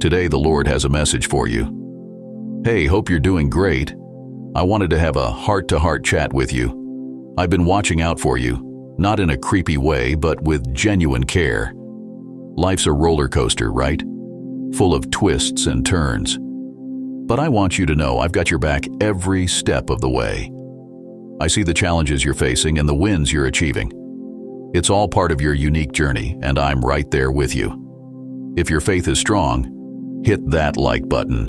Today the Lord has a message for you. Hey, hope you're doing great. I wanted to have a heart-to-heart chat with you. I've been watching out for you, not in a creepy way, but with genuine care. Life's a roller coaster, right? Full of twists and turns. But I want you to know I've got your back every step of the way. I see the challenges you're facing and the wins you're achieving. It's all part of your unique journey, and I'm right there with you. If your faith is strong, hit that like button.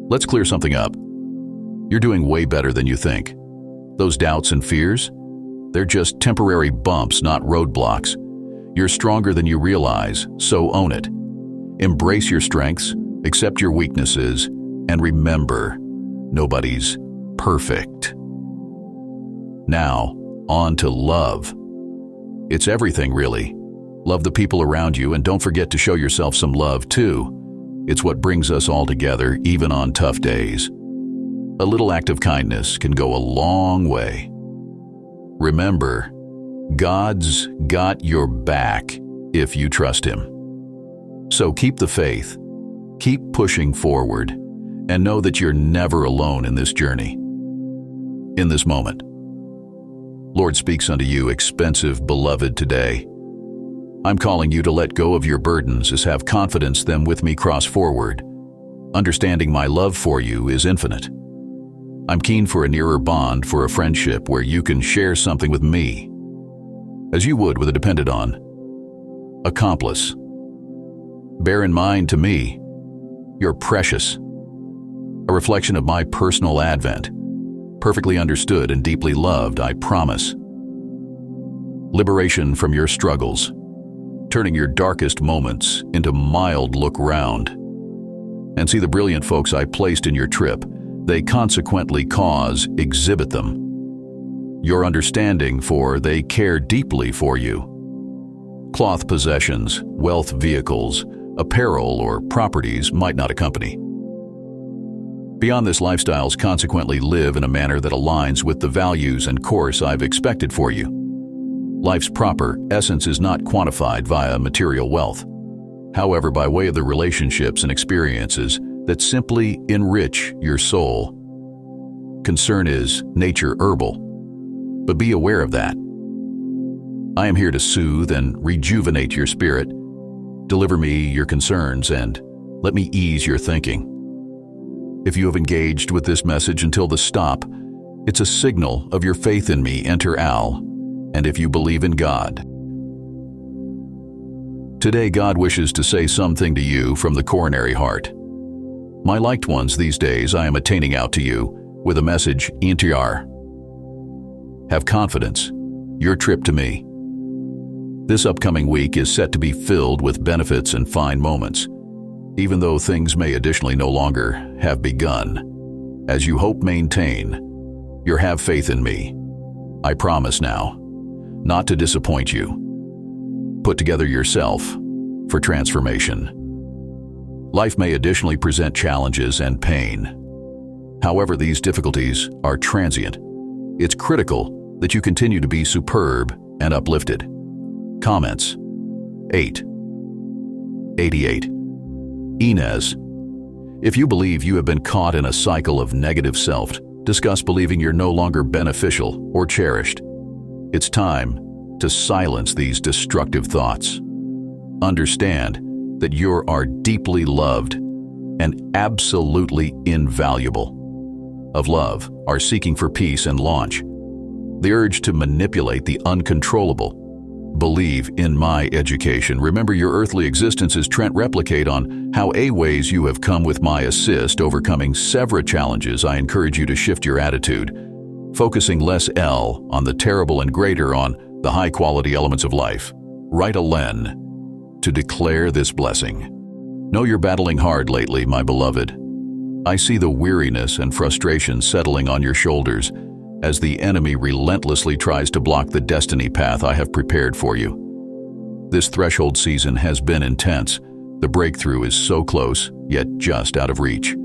Let's clear something up. You're doing way better than you think. Those doubts and fears, they're just temporary bumps, not roadblocks. You're stronger than you realize, so own it. Embrace your strengths, accept your weaknesses, and remember, nobody's perfect. Now, on to love. It's everything, really. Love the people around you, and don't forget to show yourself some love, too. It's what brings us all together, even on tough days. A little act of kindness can go a long way. Remember, God's got your back if you trust Him. So keep the faith, keep pushing forward, and know that you're never alone in this journey. In this moment, Lord speaks unto you, expensive beloved, today. I'm calling you to let go of your burdens as have confidence them with me cross forward. Understanding my love for you is infinite. I'm keen for a nearer bond, for a friendship where you can share something with me, as you would with a dependent on accomplice. Bear in mind, to me, you're precious, a reflection of my personal advent, perfectly understood and deeply loved, I promise. Liberation from your struggles, turning your darkest moments into mild look round. And see the brilliant folks I placed in your trip, they consequently exhibit them. Your understanding, for they care deeply for you. Cloth possessions, wealth vehicles, apparel, or properties might not accompany. Beyond this, lifestyles consequently live in a manner that aligns with the values and course I've expected for you. Life's proper essence is not quantified via material wealth. However, by way of the relationships and experiences that simply enrich your soul. Concern is nature herbal, but be aware of that. I am here to soothe and rejuvenate your spirit. Deliver me your concerns and let me ease your thinking. If you have engaged with this message until the stop, it's a signal of your faith in me. Enter Al. And if you believe in God. Today, God wishes to say something to you from the coronary heart. My liked ones, these days I am attaining out to you with a message, NTR. Have confidence, your trip to me. This upcoming week is set to be filled with benefits and fine moments, even though things may additionally no longer have begun. As you hope maintain, your have faith in me. I promise now, not to disappoint you. Put together yourself for transformation. Life may additionally present challenges and pain. However, these difficulties are transient. It's critical that you continue to be superb and uplifted. Comments. 888. Inez. If you believe you have been caught in a cycle of negative self, discuss believing you're no longer beneficial or cherished. It's time to silence these destructive thoughts. Understand that you are deeply loved and absolutely invaluable. Of love are seeking for peace and launch. The urge to manipulate the uncontrollable. Believe in my education. Remember your earthly existence is Trent. Replicate on how A ways you have come with my assist, overcoming several challenges. I encourage you to shift your attitude, focusing less L on the terrible and greater on the high-quality elements of life. Write a Len to declare this blessing. Know you're battling hard lately, my beloved. I see the weariness and frustration settling on your shoulders as the enemy relentlessly tries to block the destiny path I have prepared for you. This threshold season has been intense. The breakthrough is so close, yet just out of reach.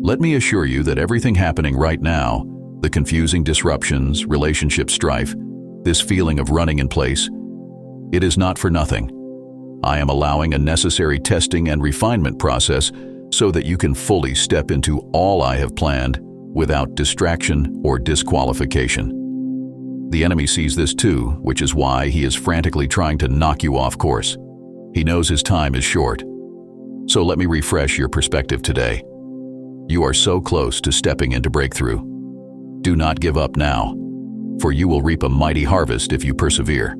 Let me assure you that everything happening right now, the confusing disruptions, relationship strife, this feeling of running in place, it is not for nothing. I am allowing a necessary testing and refinement process so that you can fully step into all I have planned without distraction or disqualification. The enemy sees this too, which is why he is frantically trying to knock you off course. He knows his time is short. So let me refresh your perspective today. You are so close to stepping into breakthrough. Do not give up now, for you will reap a mighty harvest if you persevere.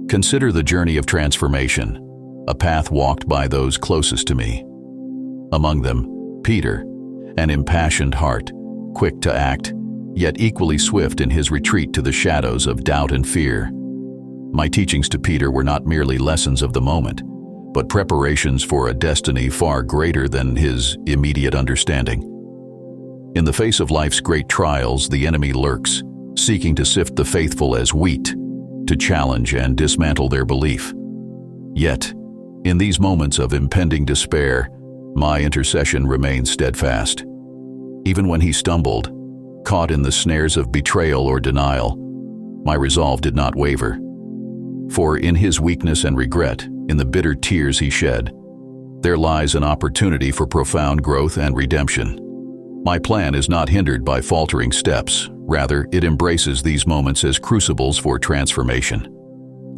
Consider the journey of transformation, a path walked by those closest to me. Among them, Peter, an impassioned heart, quick to act, yet equally swift in his retreat to the shadows of doubt and fear. My teachings to Peter were not merely lessons of the moment, but preparations for a destiny far greater than his immediate understanding. In the face of life's great trials, the enemy lurks, seeking to sift the faithful as wheat, to challenge and dismantle their belief. Yet, in these moments of impending despair, my intercession remains steadfast. Even when he stumbled, caught in the snares of betrayal or denial, my resolve did not waver. For in his weakness and regret, in the bitter tears he shed, there lies an opportunity for profound growth and redemption. My plan is not hindered by faltering steps. Rather, it embraces these moments as crucibles for transformation.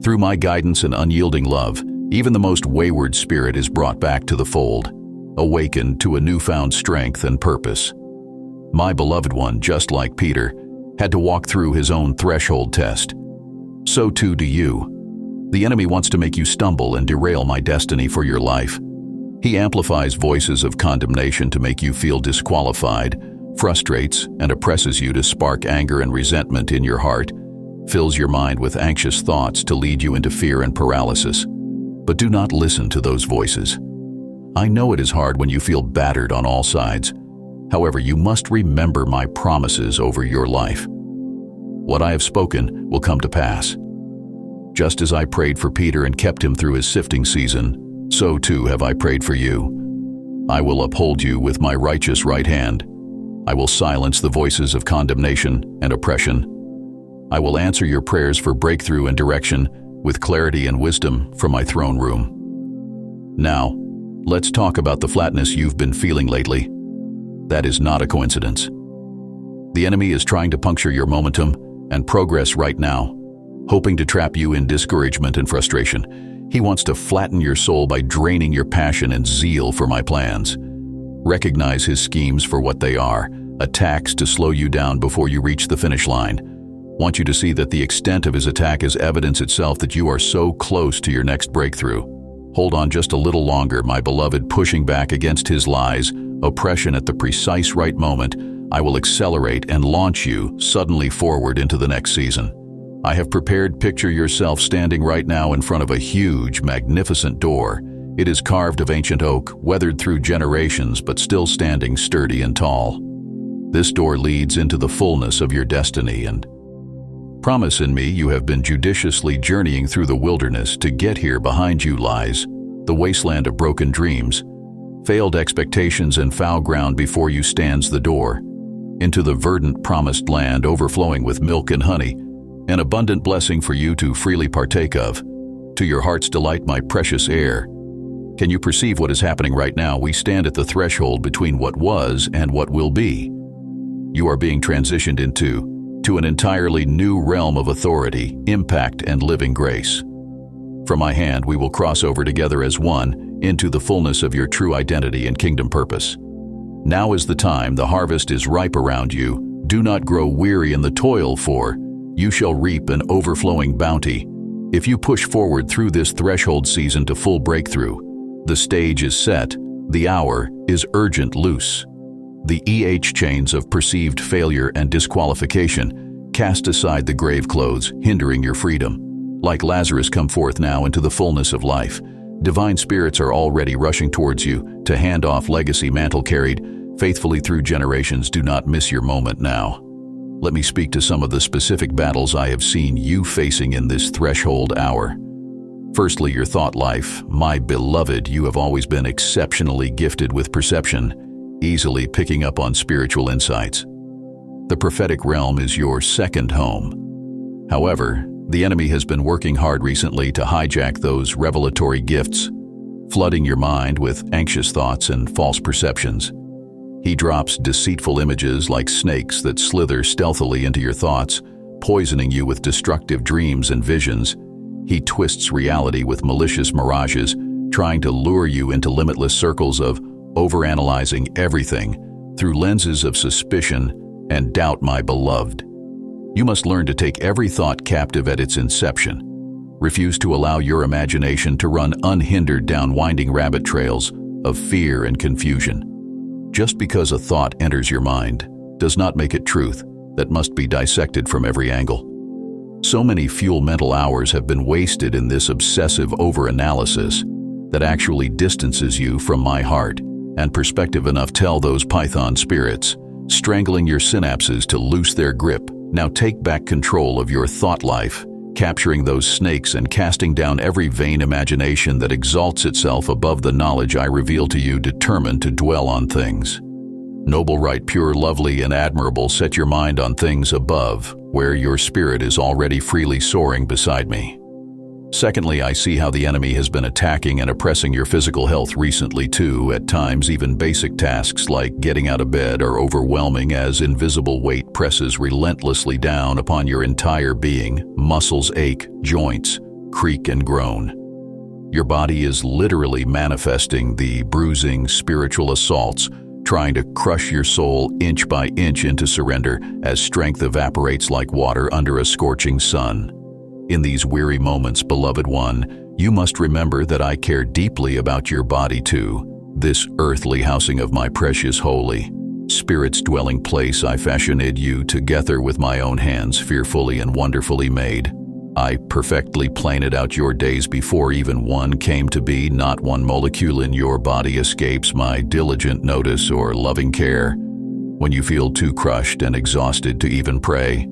Through my guidance and unyielding love, even the most wayward spirit is brought back to the fold, awakened to a newfound strength and purpose. My beloved one, just like Peter, had to walk through his own threshold test. So too do you. The enemy wants to make you stumble and derail my destiny for your life. He amplifies voices of condemnation to make you feel disqualified, frustrates and oppresses you to spark anger and resentment in your heart, fills your mind with anxious thoughts to lead you into fear and paralysis. But do not listen to those voices. I know it is hard when you feel battered on all sides. However, you must remember my promises over your life. What I have spoken will come to pass. Just as I prayed for Peter and kept him through his sifting season, so too have I prayed for you. I will uphold you with my righteous right hand. I will silence the voices of condemnation and oppression. I will answer your prayers for breakthrough and direction with clarity and wisdom from my throne room. Now, let's talk about the flatness you've been feeling lately. That is not a coincidence. The enemy is trying to puncture your momentum and progress right now, hoping to trap you in discouragement and frustration. He wants to flatten your soul by draining your passion and zeal for my plans. Recognize his schemes for what they are, attacks to slow you down before you reach the finish line. Want you to see that the extent of his attack is evidence itself that you are so close to your next breakthrough. Hold on just a little longer, my beloved, pushing back against his lies, oppression at the precise right moment. I will accelerate and launch you suddenly forward into the next season. I have prepared. Picture yourself standing right now in front of a huge, magnificent door. It is carved of ancient oak, weathered through generations, but still standing sturdy and tall. This door leads into the fullness of your destiny, and promise in me you have been judiciously journeying through the wilderness. To get here, behind you lies the wasteland of broken dreams, failed expectations, and foul ground. Before you stands the door into the verdant promised land, overflowing with milk and honey, an abundant blessing for you to freely partake of. To your heart's delight, my precious heir. Can you perceive what is happening right now? We stand at the threshold between what was and what will be. You are being transitioned into an entirely new realm of authority, impact, and living grace. From my hand, we will cross over together as one into the fullness of your true identity and kingdom purpose. Now is the time. The harvest is ripe around you. Do not grow weary in the toil, for you shall reap an overflowing bounty. If you push forward through this threshold season to full breakthrough, the stage is set, the hour is urgent. Loose the chains of perceived failure and disqualification. Cast aside the grave clothes hindering your freedom. Like Lazarus, come forth now into the fullness of life. Divine spirits are already rushing towards you to hand off legacy mantle carried faithfully through generations. Do not miss your moment now. Let me speak to some of the specific battles I have seen you facing in this threshold hour. Firstly, your thought life. My beloved, you have always been exceptionally gifted with perception, easily picking up on spiritual insights. The prophetic realm is your second home. However, The enemy has been working hard recently to hijack those revelatory gifts, flooding your mind with anxious thoughts and false perceptions. He drops deceitful images like snakes that slither stealthily into your thoughts, poisoning you with destructive dreams and visions. He twists reality with malicious mirages, trying to lure you into limitless circles of overanalyzing everything through lenses of suspicion and doubt, my beloved. You must learn to take every thought captive at its inception. Refuse to allow your imagination to run unhindered down winding rabbit trails of fear and confusion. Just because a thought enters your mind does not make it truth that must be dissected from every angle. So many fuel mental hours have been wasted in this obsessive overanalysis that actually distances you from my heart and perspective enough tell those python spirits, strangling your synapses to loose their grip. Now take back control of your thought life, capturing those snakes and casting down every vain imagination that exalts itself above the knowledge I reveal to you, determined to dwell on things. Noble, right, pure, lovely, and admirable, set your mind on things above, where your spirit is already freely soaring beside me. Secondly, I see how the enemy has been attacking and oppressing your physical health recently too. At times, even basic tasks like getting out of bed are overwhelming as invisible weight presses relentlessly down upon your entire being. Muscles ache, joints creak and groan. Your body is literally manifesting the bruising spiritual assaults, trying to crush your soul inch by inch into surrender as strength evaporates like water under a scorching sun. In these weary moments, beloved one, you must remember that I care deeply about your body too, this earthly housing of my precious holy Spirit's dwelling place. I fashioned you together with my own hands, fearfully and wonderfully made. I perfectly planned out your days before even one came to be. Not one molecule in your body escapes my diligent notice or loving care. When you feel too crushed and exhausted to even pray,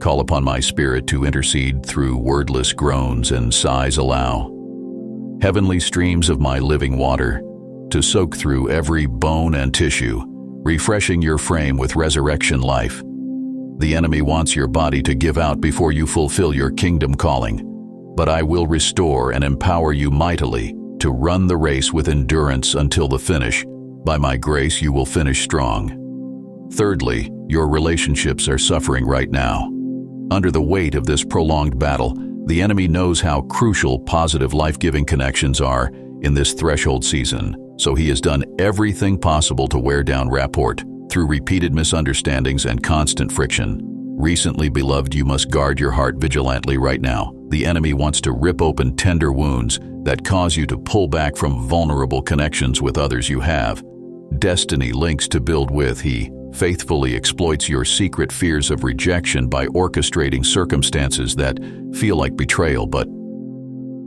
call upon my Spirit to intercede through wordless groans and sighs. Allow heavenly streams of my living water to soak through every bone and tissue, refreshing your frame with resurrection life. The enemy wants your body to give out before you fulfill your kingdom calling, but I will restore and empower you mightily to run the race with endurance until the finish. By my grace you will finish strong. Thirdly, your relationships are suffering right now. Under the weight of this prolonged battle, the enemy knows how crucial positive life-giving connections are in this threshold season, so he has done everything possible to wear down rapport through repeated misunderstandings and constant friction. Recently, beloved, you must guard your heart vigilantly right now. The enemy wants to rip open tender wounds that cause you to pull back from vulnerable connections with others you have destiny links to build with. He faithfully exploits your secret fears of rejection by orchestrating circumstances that feel like betrayal. But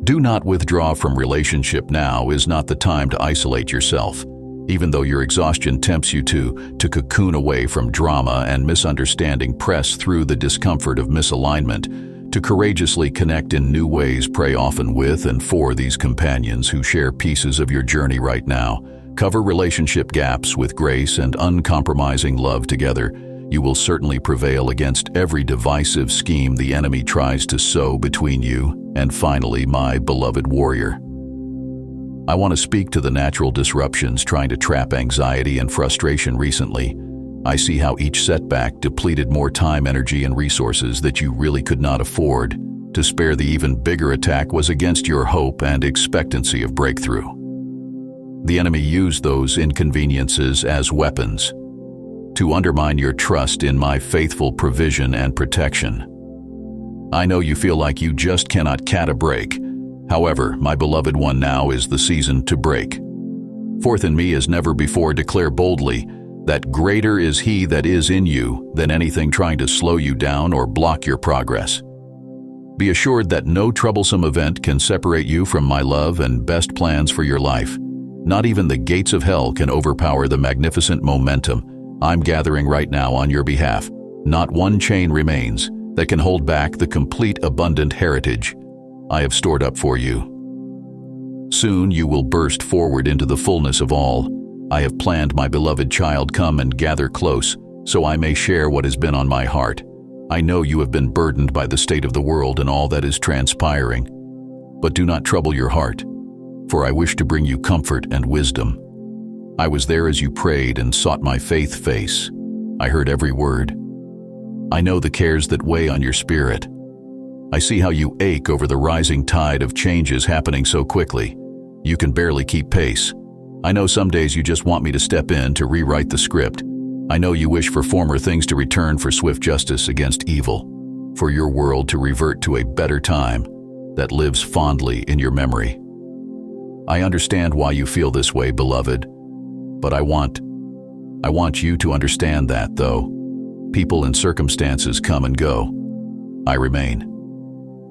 do not withdraw from relationship. Now is not the time to isolate yourself. Even though your exhaustion tempts you to cocoon away from drama and misunderstanding, press through the discomfort of misalignment to courageously connect in new ways. Pray often with and for these companions who share pieces of your journey right now. Cover relationship gaps with grace and uncompromising love. Together, you will certainly prevail against every divisive scheme the enemy tries to sow between you. And finally, my beloved warrior, I want to speak to the natural disruptions trying to trap anxiety and frustration recently. I see how each setback depleted more time, energy, and resources that you really could not afford to spare. The even bigger attack was against your hope and expectancy of breakthrough. The enemy used those inconveniences as weapons to undermine your trust in my faithful provision and protection. I know you feel like you just cannot cat a break. However, my beloved one, now is the season to break forth in me as never before. Declare boldly that greater is he that is in you than anything trying to slow you down or block your progress. Be assured that no troublesome event can separate you from my love and best plans for your life. Not even the gates of hell can overpower the magnificent momentum I'm gathering right now on your behalf. Not one chain remains that can hold back the complete abundant heritage I have stored up for you. Soon you will burst forward into the fullness of all I have planned. My beloved child, come and gather close so I may share what has been on my heart. I know you have been burdened by the state of the world and all that is transpiring. But do not trouble your heart, for I wish to bring you comfort and wisdom. I was there as you prayed and sought my faith face. I heard every word. I know the cares that weigh on your spirit. I see how you ache over the rising tide of changes happening so quickly. You can barely keep pace. I know some days you just want me to step in to rewrite the script. I know you wish for former things to return, for swift justice against evil, for your world to revert to a better time that lives fondly in your memory. I understand why you feel this way, beloved, but I want you to understand that, though people and circumstances come and go, I remain.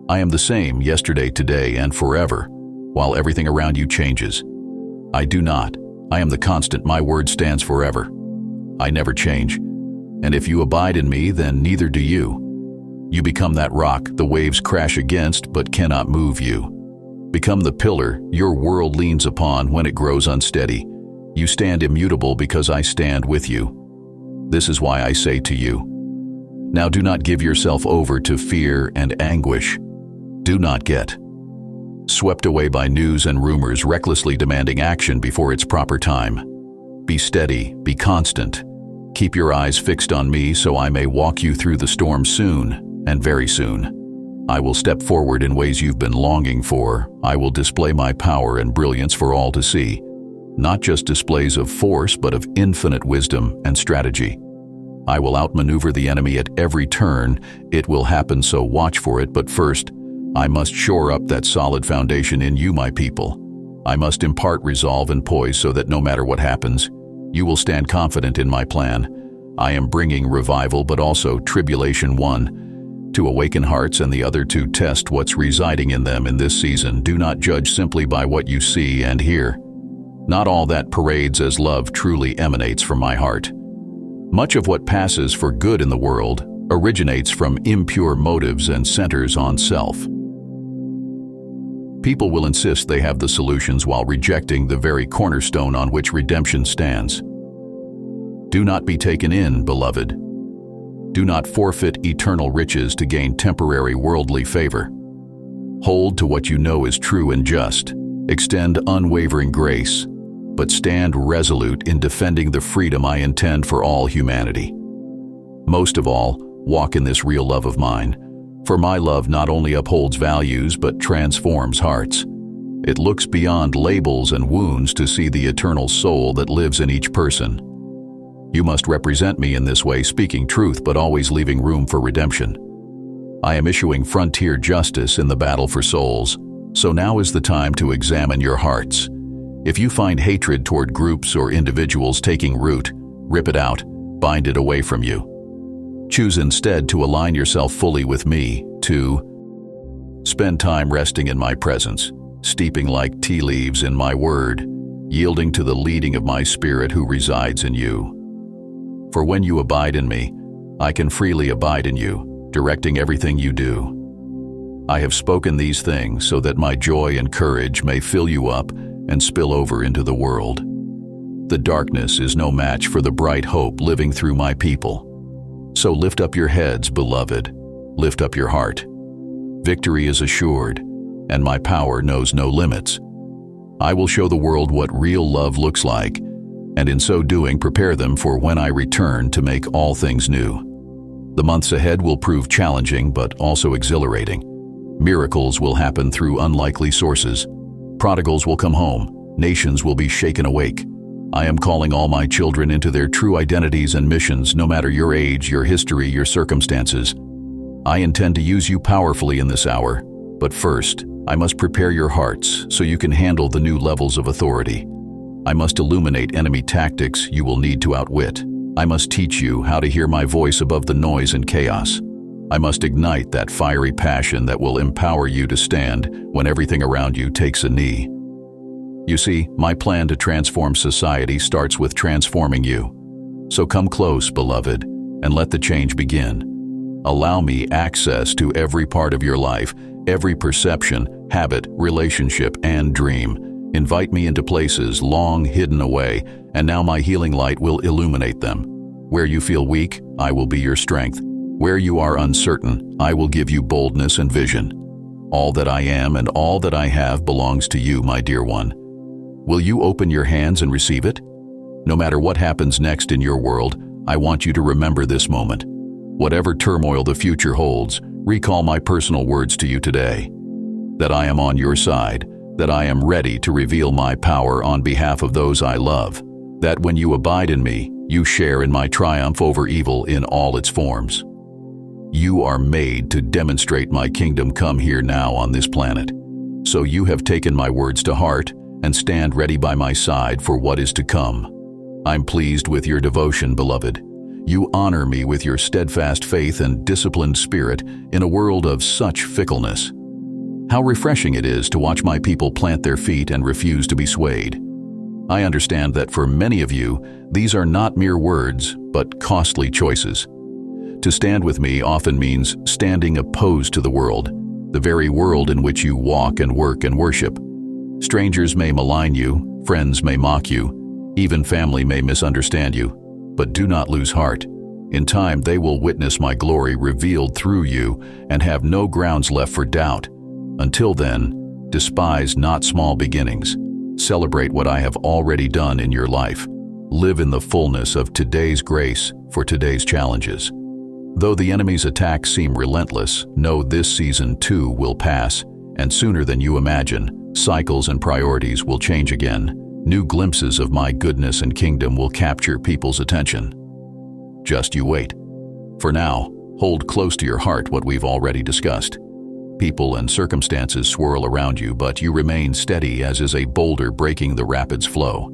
I am the same yesterday, today, and forever, while everything around you changes. I do not. I am the constant. My word stands forever. I never change. And if you abide in me, then neither do you. You become that rock the waves crash against but cannot move you. Become the pillar your world leans upon when it grows unsteady. You stand immutable because I stand with you. This is why I say to you, now do not give yourself over to fear and anguish. Do not get swept away by news and rumors recklessly demanding action before its proper time. Be steady, be constant. Keep your eyes fixed on me so I may walk you through the storm soon, and very soon. I will step forward in ways you've been longing for. I will display my power and brilliance for all to see. Not just displays of force, but of infinite wisdom and strategy. I will outmaneuver the enemy at every turn. It will happen, so watch for it. But first, I must shore up that solid foundation in you, my people. I must impart resolve and poise so that no matter what happens, you will stand confident in my plan. I am bringing revival, but also tribulation, one to awaken hearts and the other to test what's residing in them in this season. Do not judge simply by what you see and hear. Not all that parades as love truly emanates from my heart. Much of what passes for good in the world originates from impure motives and centers on self. People will insist they have the solutions while rejecting the very cornerstone on which redemption stands. Do not be taken in, beloved. Do not forfeit eternal riches to gain temporary worldly favor. Hold to what you know is true and just. Extend unwavering grace, but stand resolute in defending the freedom I intend for all humanity. Most of all, walk in this real love of mine, for my love not only upholds values but transforms hearts. It looks beyond labels and wounds to see the eternal soul that lives in each person. You must represent me in this way, speaking truth but always leaving room for redemption. I am issuing frontier justice in the battle for souls, so now is the time to examine your hearts. If you find hatred toward groups or individuals taking root, rip it out, bind it away from you. Choose instead to align yourself fully with me, to spend time resting in my presence, steeping like tea leaves in my word, yielding to the leading of my spirit who resides in you. For when you abide in me, I can freely abide in you, directing everything you do. I have spoken these things so that my joy and courage may fill you up and spill over into the world. The darkness is no match for the bright hope living through my people. So lift up your heads, beloved. Lift up your heart. Victory is assured, and my power knows no limits. I will show the world what real love looks like, and in so doing prepare them for when I return to make all things new. The months ahead will prove challenging but also exhilarating. Miracles will happen through unlikely sources. Prodigals will come home. Nations will be shaken awake. I am calling all my children into their true identities and missions, no matter your age, your history, your circumstances. I intend to use you powerfully in this hour, but first, I must prepare your hearts so you can handle the new levels of authority. I must illuminate enemy tactics you will need to outwit. I must teach you how to hear my voice above the noise and chaos. I must ignite that fiery passion that will empower you to stand when everything around you takes a knee. You see, my plan to transform society starts with transforming you. So come close, beloved, and let the change begin. Allow me access to every part of your life, every perception, habit, relationship, and dream. Invite me into places long hidden away, and now my healing light will illuminate them. Where you feel weak, I will be your strength. Where you are uncertain, I will give you boldness and vision. All that I am and all that I have belongs to you, my dear one. Will you open your hands and receive it? No matter what happens next in your world, I want you to remember this moment. Whatever turmoil the future holds, recall my personal words to you today. That I am on your side, that I am ready to reveal my power on behalf of those I love, that when you abide in me, you share in my triumph over evil in all its forms. You are made to demonstrate my kingdom come here now on this planet. So you have taken my words to heart and stand ready by my side for what is to come. I'm pleased with your devotion, beloved. You honor me with your steadfast faith and disciplined spirit in a world of such fickleness. How refreshing it is to watch my people plant their feet and refuse to be swayed. I understand that for many of you, these are not mere words, but costly choices. To stand with me often means standing opposed to the world, the very world in which you walk and work and worship. Strangers may malign you, friends may mock you, even family may misunderstand you, but do not lose heart. In time they will witness my glory revealed through you and have no grounds left for doubt. Until then, despise not small beginnings. Celebrate what I have already done in your life. Live in the fullness of today's grace for today's challenges. Though the enemy's attacks seem relentless, know this season too will pass, and sooner than you imagine, cycles and priorities will change again. New glimpses of my goodness and kingdom will capture people's attention. Just you wait. For now, hold close to your heart what we've already discussed. People and circumstances swirl around you, but you remain steady as is a boulder breaking the rapids' flow.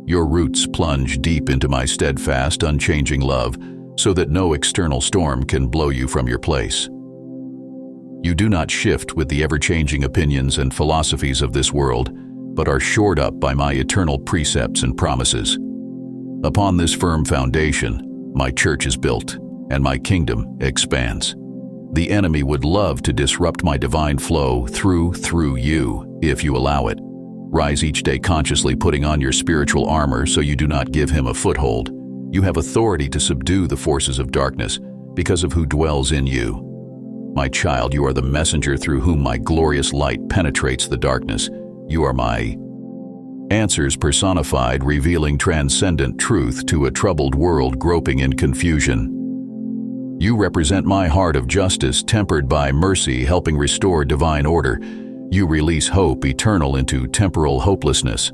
Your roots plunge deep into my steadfast, unchanging love, so that no external storm can blow you from your place. You do not shift with the ever-changing opinions and philosophies of this world, but are shored up by my eternal precepts and promises. Upon this firm foundation, my church is built, and my kingdom expands. The enemy would love to disrupt my divine flow through you, if you allow it. Rise each day consciously putting on your spiritual armor so you do not give him a foothold. You have authority to subdue the forces of darkness because of who dwells in you. My child, you are the messenger through whom my glorious light penetrates the darkness. You are my answers personified, revealing transcendent truth to a troubled world groping in confusion. You represent my heart of justice tempered by mercy, helping restore divine order. You release hope eternal into temporal hopelessness.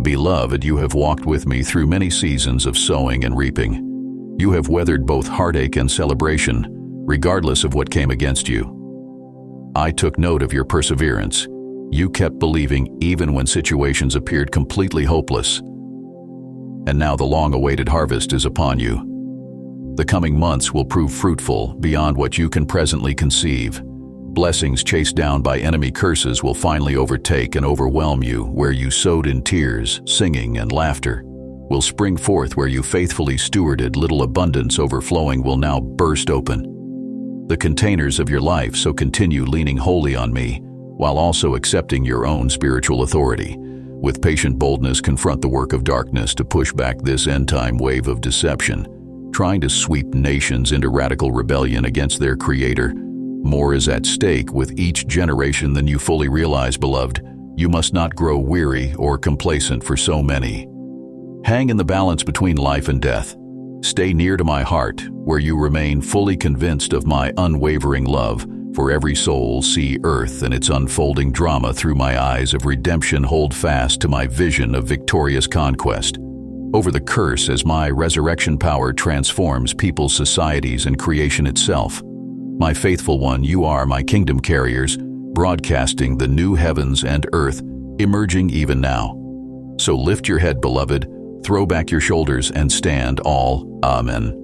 Beloved, you have walked with me through many seasons of sowing and reaping. You have weathered both heartache and celebration, regardless of what came against you. I took note of your perseverance. You kept believing even when situations appeared completely hopeless. And now the long-awaited harvest is upon you. The coming months will prove fruitful beyond what you can presently conceive. Blessings chased down by enemy curses will finally overtake and overwhelm you. Where you sowed in tears, singing, and laughter will spring forth. Where you faithfully stewarded little abundance overflowing will now burst open. The containers of your life, so continue leaning wholly on me, while also accepting your own spiritual authority. With patient boldness, confront the work of darkness to push back this end-time wave of deception, trying to sweep nations into radical rebellion against their Creator. More is at stake with each generation than you fully realize, beloved. You must not grow weary or complacent for so many. Hang in the balance between life and death. Stay near to my heart, where you remain fully convinced of my unwavering love. For every soul, see earth and its unfolding drama through my eyes of redemption. Hold fast to my vision of victorious conquest over the curse as my resurrection power transforms people's societies and creation itself. My faithful one, you are my kingdom carriers, broadcasting the new heavens and earth, emerging even now. So lift your head, beloved, throw back your shoulders and stand all. Amen.